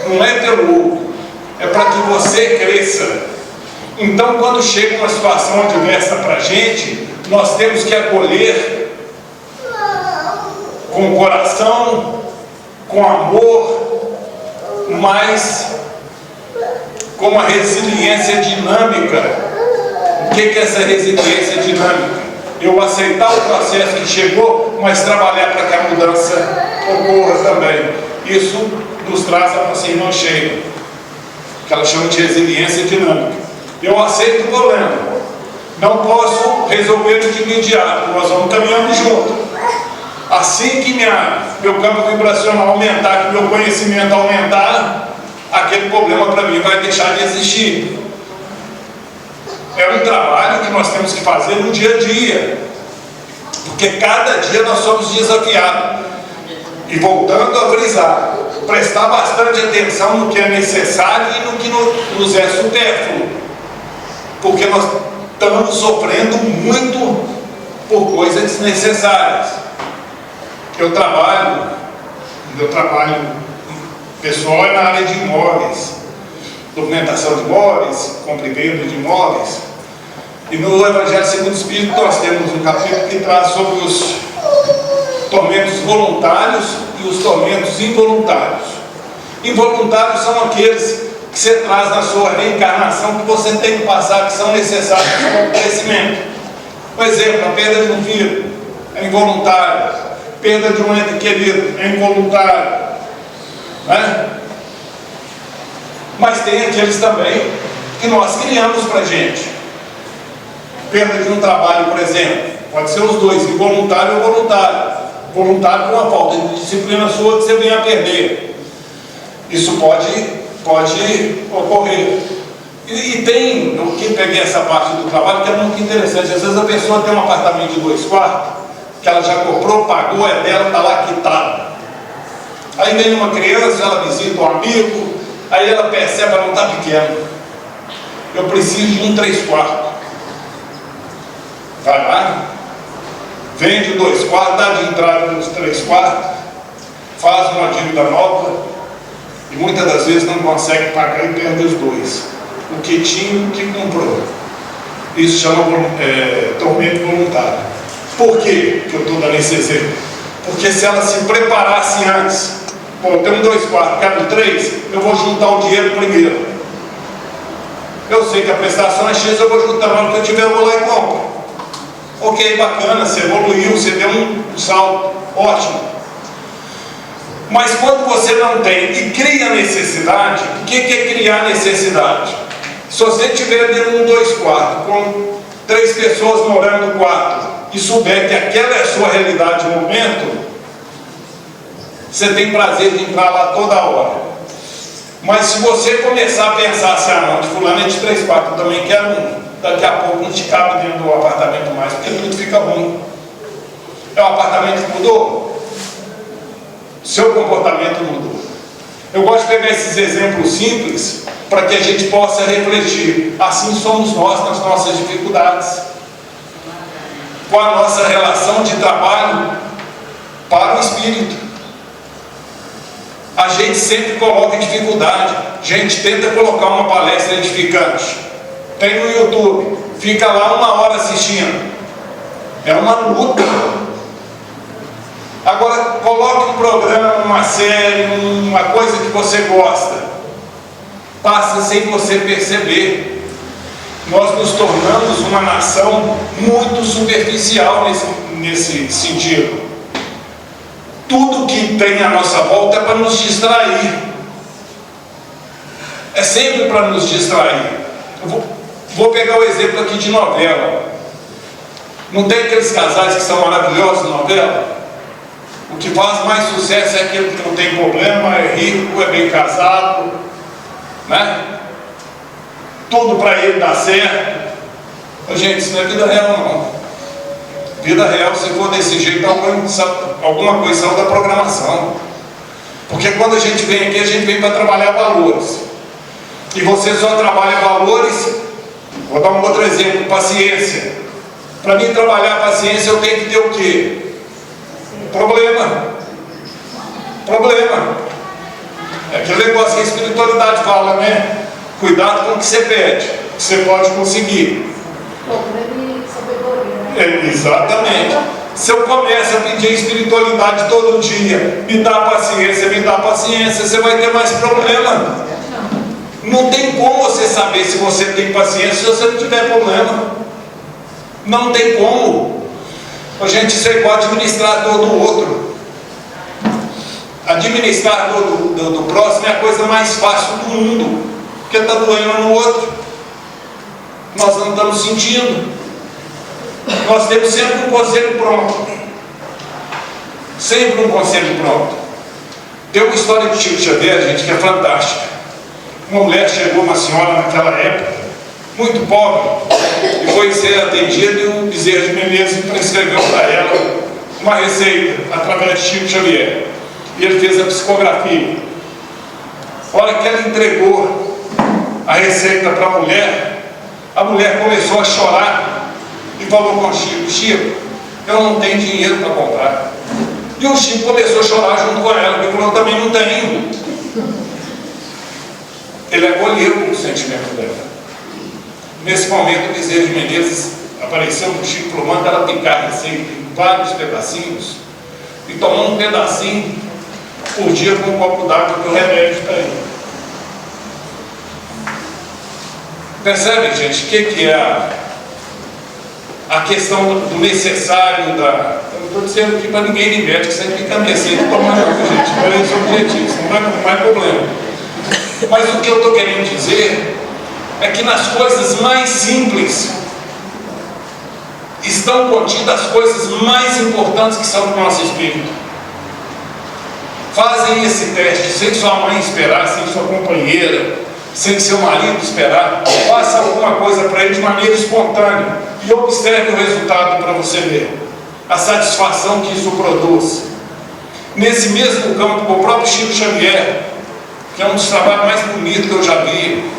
não é pelo outro, é para que você cresça. Então, quando chega uma situação adversa para a gente, nós temos que acolher com o coração, com amor, mas com uma resiliência dinâmica. O que é essa resiliência dinâmica? Eu aceitar o processo que chegou, mas trabalhar para que a mudança ocorra também. Isso nos traz a nossa irmã Sheila, que ela chama de resiliência dinâmica. Eu aceito o problema, não posso resolver de imediato, nós vamos caminhando junto. Assim que meu campo vibracional aumentar, que meu conhecimento aumentar, aquele problema para mim vai deixar de existir. É um trabalho que nós temos que fazer no dia a dia, porque cada dia nós somos desafiados. E voltando a frisar, prestar bastante atenção no que é necessário e no que nos é supérfluo, porque nós estamos sofrendo muito por coisas desnecessárias. Meu trabalho pessoal é na área de imóveis, documentação de imóveis, compra e venda de imóveis. E no Evangelho segundo o Espírito nós temos um capítulo que traz sobre os tormentos voluntários e os tormentos involuntários. Involuntários são aqueles que você traz na sua reencarnação, que você tem que passar, que são necessários para o crescimento. Por exemplo, a perda de um filho é involuntária, perda de um ente querido é involuntário, né? Mas tem aqueles também que nós criamos para a gente. Perda de um trabalho, por exemplo, pode ser os dois, involuntário ou voluntário. Voluntário por uma falta de disciplina sua que você venha a perder. Isso pode ocorrer. E tem, eu que peguei essa parte do trabalho, que é muito interessante. Às vezes a pessoa tem um apartamento de 2 quartos, que ela já comprou, pagou, é dela, está lá quitada. Aí vem uma criança, ela visita um amigo, aí ela percebe, ela não está pequena, eu preciso de um 3 quartos. Vai lá, vende 2 quartos, dá de entrada nos 3 quartos, faz uma dívida nova, e muitas das vezes não consegue pagar e perde os 2. O que tinha e o que comprou. Isso chama tormento voluntário. Por quê que eu estou dando esse exemplo? Porque se ela se preparasse antes, eu tenho 2 quartos, quero 3, eu vou juntar o dinheiro primeiro. Eu sei que a prestação é X, eu vou juntar, na hora que eu tiver, eu vou lá e compro. Ok, bacana, você evoluiu, você deu um salto, ótimo. Mas quando você não tem e cria necessidade, o que é criar necessidade? Se você tiver dentro de um 2 quartos, com 3 pessoas morando no quarto, e souber que aquela é a sua realidade no momento, você tem prazer de entrar lá toda hora. Mas se você começar a pensar assim, não, de fulano é de 3 quartos, eu também quero um, daqui a pouco não te cabe dentro do apartamento mais, porque tudo fica ruim. É o apartamento que mudou? Seu comportamento mudou. Eu gosto de pegar esses exemplos simples para que a gente possa refletir. Assim somos nós nas nossas dificuldades, com a nossa relação de trabalho para o espírito. A gente sempre coloca dificuldade, a gente tenta colocar uma palestra edificante, tem no YouTube, fica lá 1 hora assistindo, é uma luta. Agora coloque um programa, uma série, uma coisa que você gosta, passa sem você perceber. nós nos tornamos uma nação muito superficial nesse sentido. Tudo que tem à nossa volta é para nos distrair. É sempre para nos distrair. Vou pegar o exemplo aqui de novela. Não tem aqueles casais que são maravilhosos na novela? O que faz mais sucesso é aquele que não tem problema, é rico, é bem casado, né? Tudo para ele dar certo. Gente, isso não é vida real, não. Vida real, se for desse jeito, alguma coisa saiu da programação. Porque quando a gente vem aqui, a gente vem para trabalhar valores. E você só trabalha valores. Vou dar um outro exemplo: paciência. Para mim trabalhar a paciência, eu tenho que ter o quê? Problema. É aquele negócio que a espiritualidade fala, né? Cuidado com o que você pede, que você pode conseguir. Exatamente. Se eu começo a pedir espiritualidade todo dia, me dá paciência, você vai ter mais problema. Não tem como você saber se você tem paciência se você não tiver problema. Não tem como. A gente, isso é igual administrar dor do outro. Administrar dor do próximo é a coisa mais fácil do mundo, porque está doendo no outro. Nós não estamos sentindo. Nós temos sempre um conselho pronto. Sempre um conselho pronto. Tem uma história de Chico Xavier, gente, que é fantástica. Uma mulher chegou, uma senhora naquela época, muito pobre, e foi ser atendida, e o Bezerra de Menezes prescreveu para ela uma receita através de Chico Xavier. E ele fez a psicografia. A hora que ela entregou a receita para a mulher começou a chorar e falou com o Chico: Chico, eu não tenho dinheiro para comprar. E o Chico começou a chorar junto com ela, porque eu também não tenho. Ele acolheu o sentimento dela. Nesse momento, o Bezerra de Menezes apareceu com o Chico para ela picar a receita em vários pedacinhos, e tomou um pedacinho por dia com um copo d'água, que o remédio está aí. Percebe, gente, o que é a questão do necessário da... Eu não estou dizendo aqui para ninguém de médico, você fica receita tomando água, gente, para esse objetivo, não é problema. Mas o que eu estou querendo dizer é que nas coisas mais simples estão contidas as coisas mais importantes que são do nosso espírito. Fazem esse teste sem sua mãe esperar, sem sua companheira, sem seu marido esperar. Faça alguma coisa para ele de maneira espontânea e observe o resultado para você ver a satisfação que isso produz. Nesse mesmo campo, o próprio Chico Xavier, que é um dos trabalhos mais bonitos que eu já vi,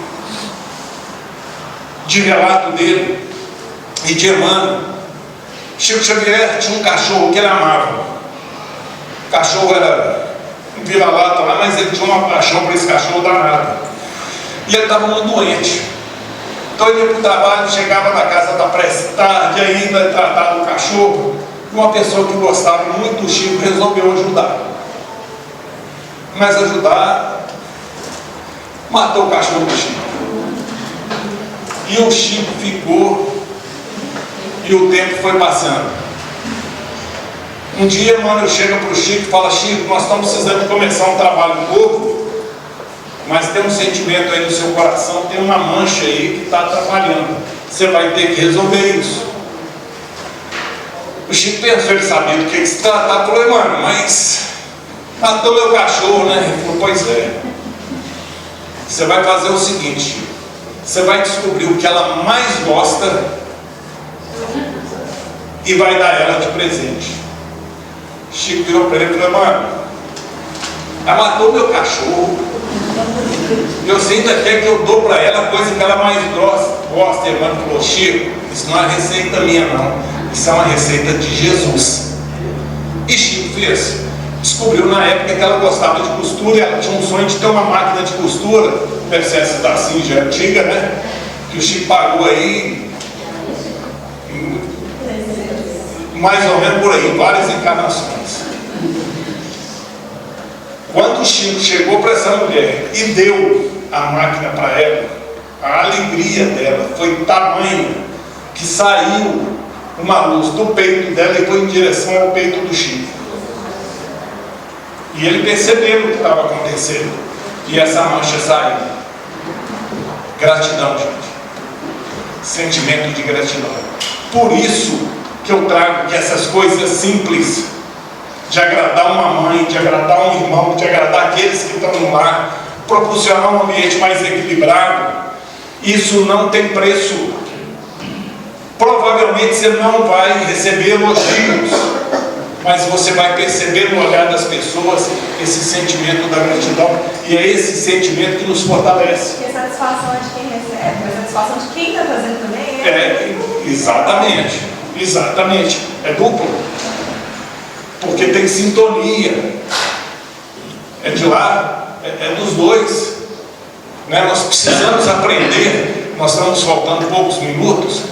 de relato dele e de Emmanuel. Chico Xavier tinha um cachorro que ele amava. O cachorro era um vira-lata lá, mas ele tinha uma paixão por esse cachorro danado. E ele estava muito doente. Então ele ia para o trabalho, chegava na casa da prece tarde, ainda tratava do cachorro. Uma pessoa que gostava muito do Chico resolveu ajudar. Mas ajudar, matou o cachorro do Chico. E o Chico ficou, e o tempo foi passando. Um dia, Emmanuel chega para o Chico e fala: Chico, nós estamos precisando começar um trabalho novo, mas tem um sentimento aí no seu coração, tem uma mancha aí que está atrapalhando. Você vai ter que resolver isso. O Chico pensou, ele sabia do que se tratava, falou: Emmanuel, mas matou meu cachorro, né? Ele falou: pois é. Você vai fazer o seguinte: você vai descobrir o que ela mais gosta e vai dar ela de presente. Chico virou para ele e falou: mano, ela matou meu cachorro, eu sinto até que eu dou para ela a coisa que ela mais gosta. E Emmanuel falou: Chico, isso não é uma receita minha não, isso é uma receita de Jesus. E Chico fez. Descobriu na época que ela gostava de costura, e ela tinha um sonho de ter uma máquina de costura. Deve ser essa da Cinja antiga, né? Que o Chico pagou aí mais ou menos por aí, várias encarnações. Quando o Chico chegou para essa mulher e deu a máquina para ela, A alegria dela foi tamanha que saiu uma luz do peito dela e foi em direção ao peito do Chico. E ele percebeu o que estava acontecendo. E essa mancha saiu. Gratidão, gente. Sentimento de gratidão. Por isso que eu trago que essas coisas simples, de agradar uma mãe, de agradar um irmão, de agradar aqueles que estão no lar, proporcionar um ambiente mais equilibrado, isso não tem preço. Provavelmente você não vai receber elogios, mas você vai perceber no olhar das pessoas esse sentimento da gratidão, e é esse sentimento que nos fortalece. Porque a satisfação é de quem recebe, a satisfação de quem está fazendo também Exatamente, é duplo, porque tem sintonia, é de lá, é dos dois, né? Nós precisamos aprender, nós estamos faltando poucos minutos,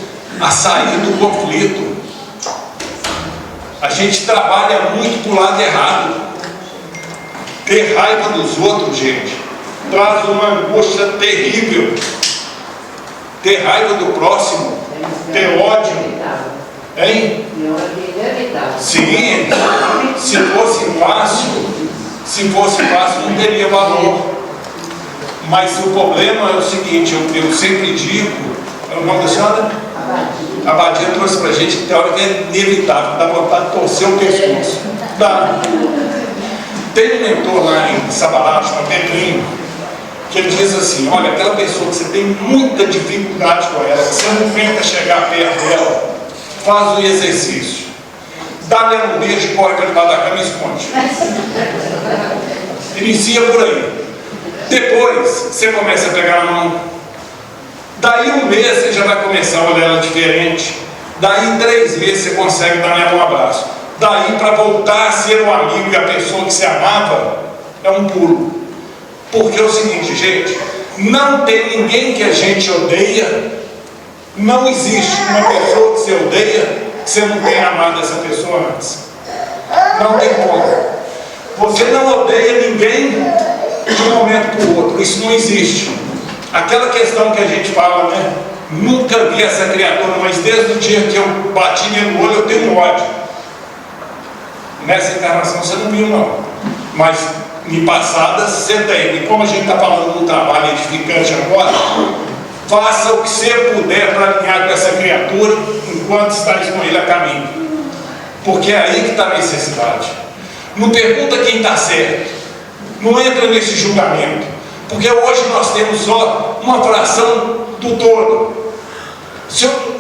a sair do conflito. A gente trabalha muito pro lado errado. Ter raiva dos outros, gente, traz uma angústia terrível. Ter raiva do próximo, ter ódio, hein? Sim, se fosse fácil não teria valor. Mas o problema é o seguinte, eu sempre digo, é o nome da senhora? A Badia trouxe pra gente que tem hora que é inevitável, dá vontade de torcer o pescoço. Dá. Tem um mentor lá em Sabará, chama Pedrinho, que ele diz assim: olha, aquela pessoa que você tem muita dificuldade com ela, que você não tenta chegar perto dela, faz o exercício. Dá nela um beijo, corre para debaixo da cama e esconde. Inicia por aí. Depois você começa a pegar a mão. Daí um mês você já vai começar a olhar ela diferente. Daí 3 meses você consegue dar nela um abraço. Daí para voltar a ser o amigo e a pessoa que você amava, é um pulo. Porque é o seguinte, gente, não tem ninguém que a gente odeia. Não existe uma pessoa que você odeia que você não tenha amado essa pessoa antes. Não tem como. Você não odeia ninguém de um momento para o outro. Isso não existe. Aquela questão que a gente fala, né? Nunca vi essa criatura, mas desde o dia que eu bati no olho eu tenho ódio. Nessa encarnação você não viu, não. Mas em passadas você tem. E como a gente está falando de um trabalho edificante agora, faça o que você puder para alinhar com essa criatura enquanto está com ele a caminho. Porque é aí que está a necessidade. Não pergunta quem está certo. Não entra nesse julgamento. Porque hoje nós temos só uma fração do todo.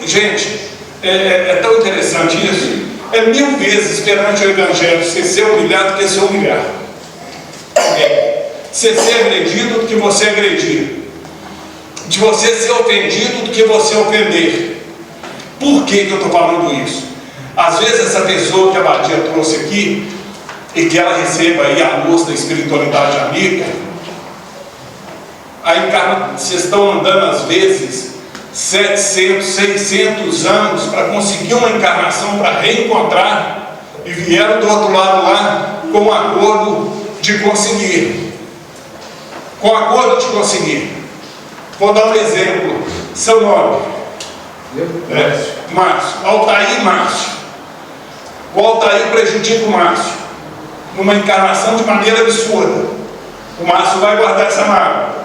Gente, é tão interessante isso. É 1000 vezes perante o Evangelho você ser humilhado do que ser humilhado. Você ser agredido do que você agredir. De você ser ofendido do que você ofender. Por que eu estou falando isso? Às vezes essa pessoa que a Badia trouxe aqui, e que ela receba aí a luz da espiritualidade amiga, aí vocês estão andando às vezes 700, 600 anos para conseguir uma encarnação para reencontrar, e vieram do outro lado lá com um acordo de conseguir. Com acordo de conseguir. Vou dar um exemplo. Seu nome? Márcio. Altair Márcio. O Altair prejudica o Márcio numa encarnação de maneira absurda. O Márcio vai guardar essa mágoa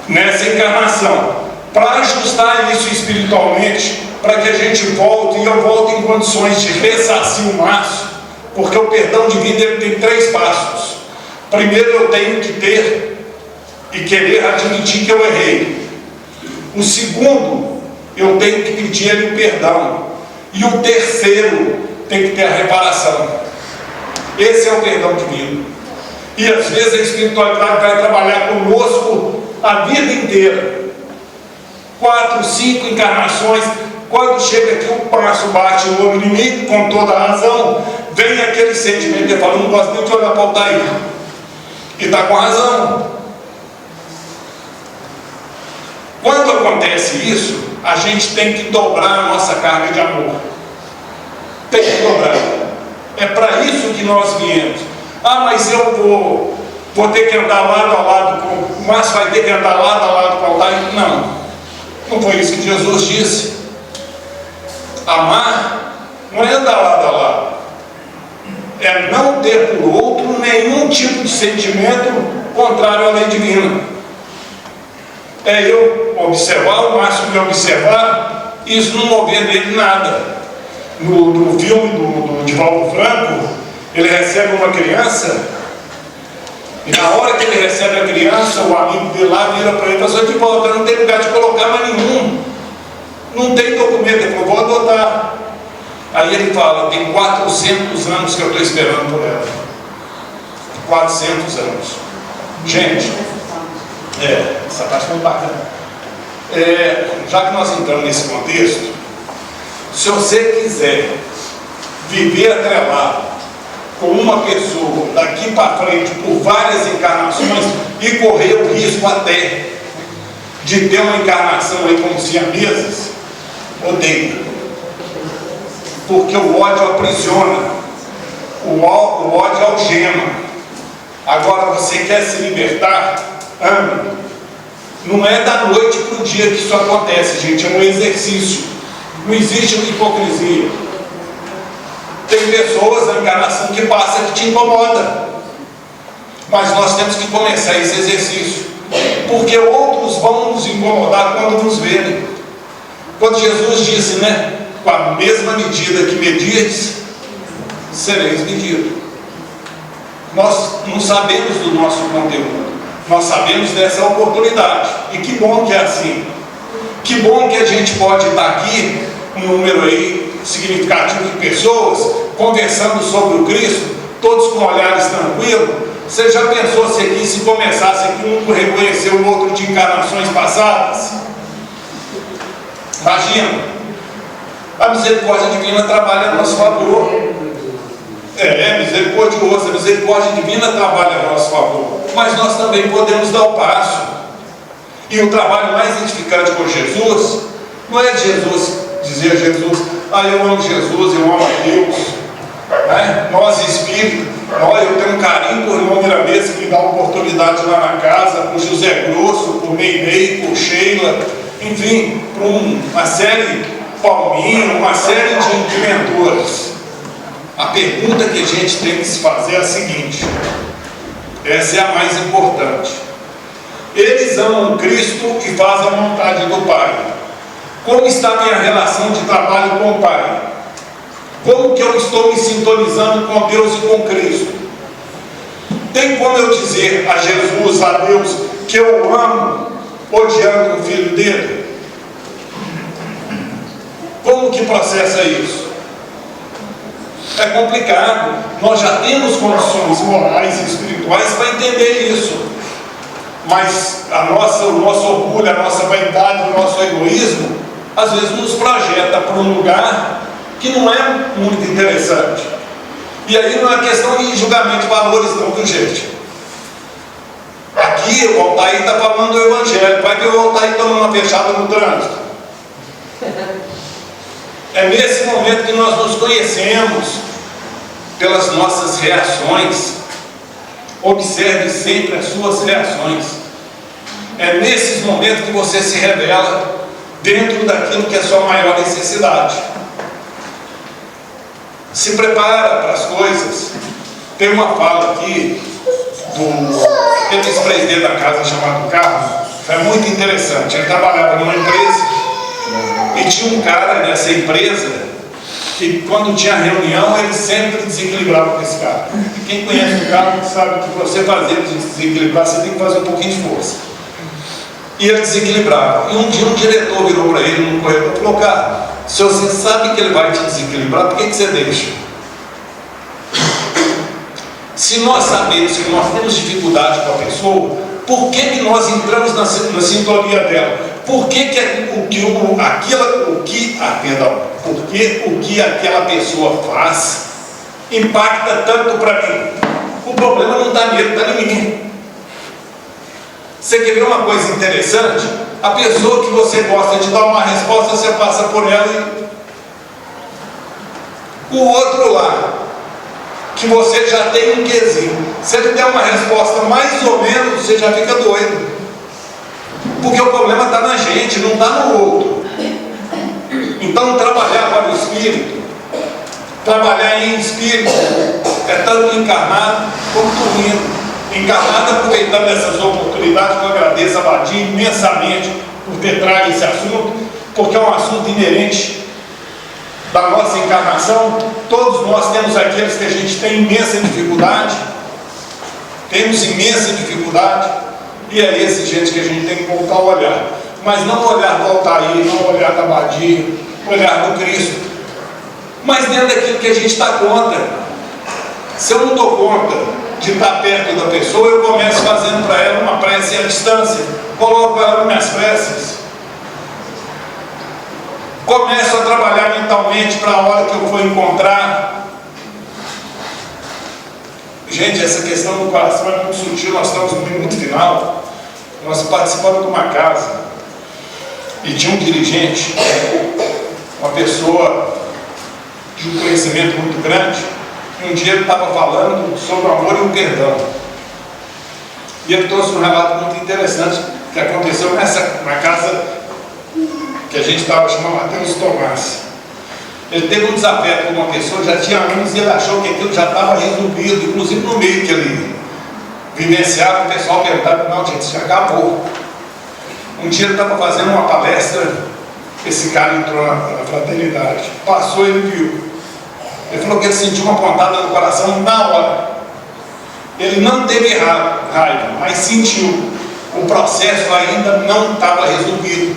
nessa encarnação, para ajustar isso espiritualmente, para que a gente volte, e eu volto em condições de ressarcir o Márcio, porque o perdão divino ele tem 3 passos. Primeiro, eu tenho que ter e querer admitir que eu errei. O segundo, eu tenho que pedir ele o perdão. E o terceiro, tem que ter a reparação. Esse é o perdão divino. E às vezes a espiritualidade vai trabalhar conosco a vida inteira. 4, 5 encarnações. Quando chega aqui o passo bate o olho em mim, com toda a razão, vem aquele sentimento de falar: não gosto nem de olhar para o Altair. E está com razão. Quando acontece isso, a gente tem que dobrar a nossa carga de amor. Tem que dobrar. É para isso que nós viemos. Ah, mas eu vou vou ter que andar lado a lado com o Márcio, vai ter que andar lado a lado com o altar. Não foi isso que Jesus disse. Amar não é andar lado a lado, é não ter por outro nenhum tipo de sentimento contrário à lei divina. É eu observar, o Márcio me observar, isso não mover nele nada. No filme do Divaldo Franco, ele recebe uma criança, e na hora que ele recebe a criança, o amigo dele lá vira para ele e fala assim: Divaldo, não tem lugar de colocar mais nenhum, não tem documento. Ele falou: vou adotar. Aí ele fala: tem 400 anos que eu estou esperando por ela. 400 anos. Gente, essa parte foi bacana. Já que nós entramos nesse contexto, se você quiser viver atrelado com uma pessoa daqui para frente por várias encarnações e correr o risco até de ter uma encarnação aí como siamesas, odeia. Porque o ódio aprisiona, o ódio algema. Agora, você quer se libertar? Ame. Não é da noite para o dia que isso acontece, gente, é um exercício. Não existe hipocrisia. Tem pessoas na encarnação que passa que te incomoda, mas nós temos que começar esse exercício, porque outros vão nos incomodar quando nos verem. Quando Jesus disse, né, com a mesma medida que medirdes, sereis medidos. Nós não sabemos do nosso conteúdo, nós sabemos dessa oportunidade, e que bom que é assim. Que bom que a gente pode estar aqui, um número aí significativo de pessoas, conversando sobre o Cristo, todos com olhares tranquilos. Você já pensou se aqui, se começasse aqui um reconhecer o outro de encarnações passadas? Imagina, a misericórdia divina trabalha a nosso favor. Misericordioso, a misericórdia divina trabalha a nosso favor, mas nós também podemos dar o passo. E o trabalho mais edificante com Jesus não é Jesus dizer a Jesus: eu amo Jesus, eu amo a Deus, né? Nós espíritos, eu tenho um carinho por irmão Miramês, que me dá oportunidade lá na casa, por José Grosso, por Meimei, por Sheila, enfim, por uma série, Palminho, uma série de mentores. A pergunta que a gente tem que se fazer é a seguinte, essa é a mais importante: eles amam Cristo e fazem a vontade do Pai. Como está a minha relação de trabalho com o Pai? Como que eu estou me sintonizando com Deus e com Cristo? Tem como eu dizer a Jesus, a Deus, que eu amo, odiando o filho dele? Como que processa isso? É complicado. Nós já temos condições morais e espirituais para entender isso, mas o nosso orgulho, a nossa vaidade, o nosso egoísmo às vezes nos projeta para um lugar que não é muito interessante. E aí não é questão de julgamento de valores não, viu, gente? Aqui o Altair está falando do Evangelho, vai ver o Altair tomando uma fechada no trânsito. É nesse momento que nós nos conhecemos, pelas nossas reações. Observe sempre as suas reações. É nesses momentos que você se revela dentro daquilo que é a sua maior necessidade. Se prepara para as coisas. Tem uma fala aqui do ex-presidente da casa chamado Carlos, é muito interessante. Ele trabalhava numa empresa e tinha um cara nessa empresa que, quando tinha reunião, ele sempre desequilibrava com esse cara. E quem conhece o Carlos sabe que para você fazer ele desequilibrar, você tem que fazer um pouquinho de força. E ele desequilibrava. E um dia um diretor virou para ele no corredor e falou: cara, se você sabe que ele vai te desequilibrar, por que você deixa? Se nós sabemos que nós temos dificuldade com a pessoa, por que nós entramos na sintonia dela? Por que o que aquela pessoa faz impacta tanto para mim? O problema não está nele, está em mim. Você quer ver uma coisa interessante? A pessoa que você gosta de dar uma resposta, você passa por ela e o outro lá, que você já tem um quesinho. Se ele der uma resposta mais ou menos, você já fica doido. Porque o problema está na gente, não está no outro. Então, trabalhar para o Espírito, trabalhar em Espírito, é tanto encarnado como dormindo. Encarnado, aproveitando essas oportunidades, eu agradeço a Badia imensamente por ter trago esse assunto, porque é um assunto inerente da nossa encarnação. Todos nós temos aqueles que a gente tem imensa dificuldade, temos imensa dificuldade, e é esse gente que a gente tem que voltar a olhar, mas não olhar do Altair, não olhar da Badia, olhar do Cristo, mas dentro daquilo que a gente está contra. Se eu não dou conta de estar perto da pessoa, eu começo fazendo para ela uma prece à distância, coloco ela nas minhas preces, começo a trabalhar mentalmente para a hora que eu for encontrar. Gente, essa questão do coração é muito sutil. Nós estamos no minuto final, nós participamos de uma casa e tinha um dirigente, uma pessoa de um conhecimento muito grande. Um dia ele estava falando sobre o amor e o perdão, e ele trouxe um relato muito interessante que aconteceu na casa que a gente estava chamando Mateus Tomás. Ele teve um desafeto com uma pessoa, já tinha anos, e ele achou que aquilo já estava resolvido, inclusive no meio que ele vivenciava, o pessoal perguntava: não, gente, isso já acabou. Um dia ele estava fazendo uma palestra, esse cara entrou na fraternidade, passou e ele viu. Ele falou que ele sentiu uma pontada no coração na hora. Ele não teve raiva, mas sentiu. O processo ainda não estava resolvido.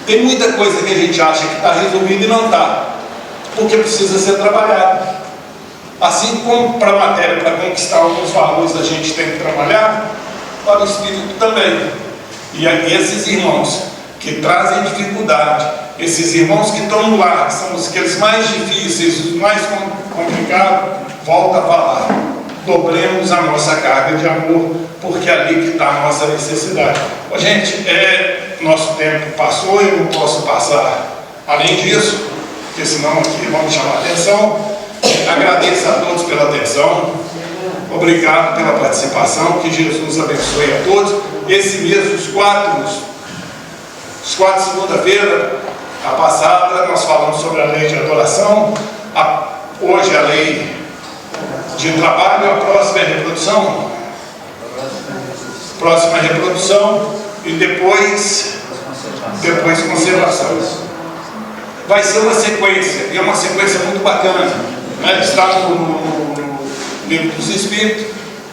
Tem muita coisa que a gente acha que está resolvida e não está, porque precisa ser trabalhado. Assim como para a matéria, para conquistar alguns valores, a gente tem que trabalhar, para o Espírito também. E esses irmãos que trazem dificuldade, esses irmãos que estão no lar, que são aqueles mais difíceis, os mais complicados, volta a falar: dobremos a nossa carga de amor, porque é ali que está a nossa necessidade. Gente, nosso tempo passou, eu não posso passar além disso, porque senão aqui vamos chamar a atenção. Agradeço a todos pela atenção, obrigado pela participação, que Jesus abençoe a todos. Esse mês, os quatro segunda-feira, a passada, nós falamos sobre a lei de adoração, hoje a lei de trabalho, a próxima é reprodução, e depois conservação. Vai ser uma sequência, e é uma sequência muito bacana, né? Está no livro dos Espíritos.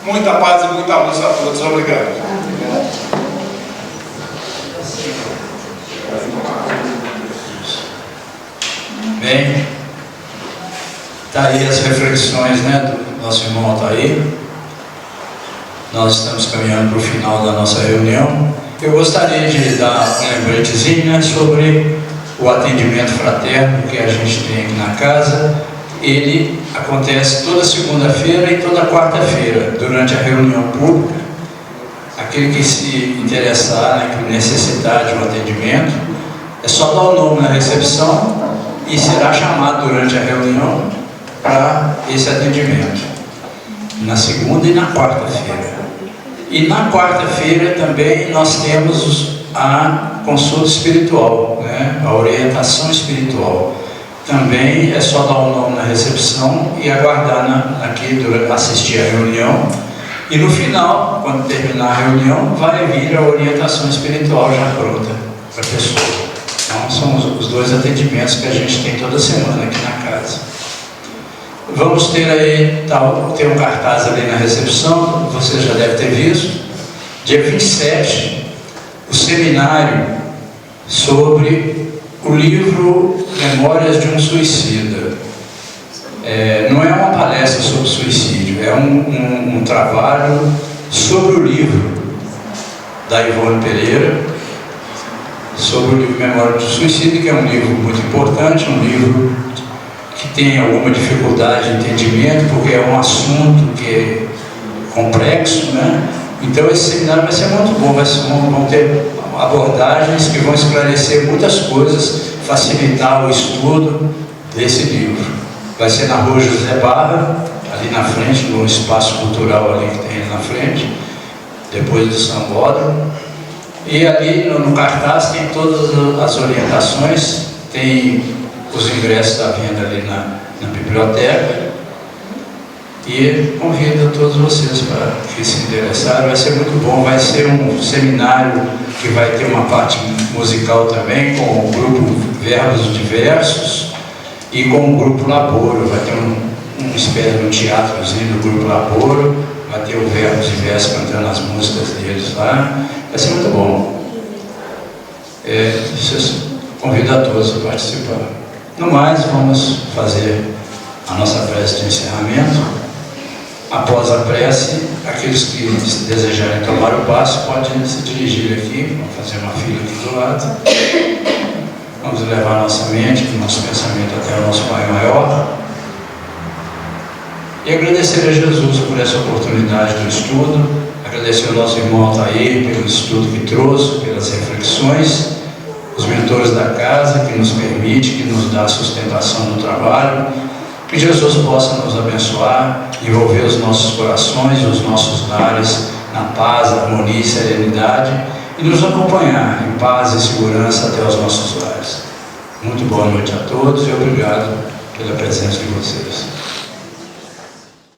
Muita paz e muita luz a todos. Obrigado. Bem, está aí as reflexões, né, do nosso irmão Altair. Nós estamos caminhando para o final da nossa reunião. Eu gostaria de dar um lembretezinho, né, sobre o atendimento fraterno que a gente tem aqui na casa. Ele acontece toda segunda-feira e toda quarta-feira, durante a reunião pública. Aquele que se interessar, né, que necessitar de um atendimento, é só dar o nome na recepção e será chamado durante a reunião para esse atendimento, na segunda e na quarta-feira. E na quarta-feira também nós temos a consulta espiritual, né? A orientação espiritual. Também é só dar o nome na recepção e aguardar aqui, assistir a reunião. E no final, quando terminar a reunião, vai vir a orientação espiritual já pronta para a pessoa. Então, são os dois atendimentos que a gente tem toda semana aqui na casa. Vamos ter aí, tem um cartaz ali na recepção, você já deve ter visto. Dia 27, o seminário sobre o livro Memórias de um Suicida. Não é uma palestra sobre suicídio, é um trabalho sobre o livro da Ivone Pereira, sobre o livro Memória do Suicídio, que é um livro muito importante, um livro que tem alguma dificuldade de entendimento, porque é um assunto que é complexo, né? Então esse seminário vai ser muito bom, vão ter abordagens que vão esclarecer muitas coisas, facilitar o estudo desse livro. Vai ser na Rua José Barra, ali aqui na frente, no espaço cultural ali que tem na frente, depois do Sambódromo. E ali no cartaz tem todas as orientações, tem os ingressos à venda ali na biblioteca. E convido todos vocês para que se interessarem, vai ser muito bom, vai ser um seminário que vai ter uma parte musical também, com o grupo Verbos Diversos e com o grupo Laboro, vai ter uma espécie de um teatrozinho do grupo Laboro, vai ter o Verbos Diversos cantando as músicas deles lá, vai ser muito bom. Vocês convido a todos a participar. No mais, vamos fazer a nossa prece de encerramento. Após a prece, aqueles que desejarem tomar o passo podem se dirigir aqui, vamos fazer uma fila aqui do lado. Vamos levar a nossa mente, o nosso pensamento até o nosso Pai Maior. E agradecer a Jesus por essa oportunidade do estudo, agradecer ao nosso irmão Altair pelo estudo que trouxe, pelas reflexões, os mentores da casa que nos permite, que nos dá a sustentação do trabalho. Que Jesus possa nos abençoar, envolver os nossos corações, os nossos lares na paz, harmonia e serenidade e nos acompanhar em paz e segurança até os nossos lares. Muito boa noite a todos e obrigado pela presença de vocês.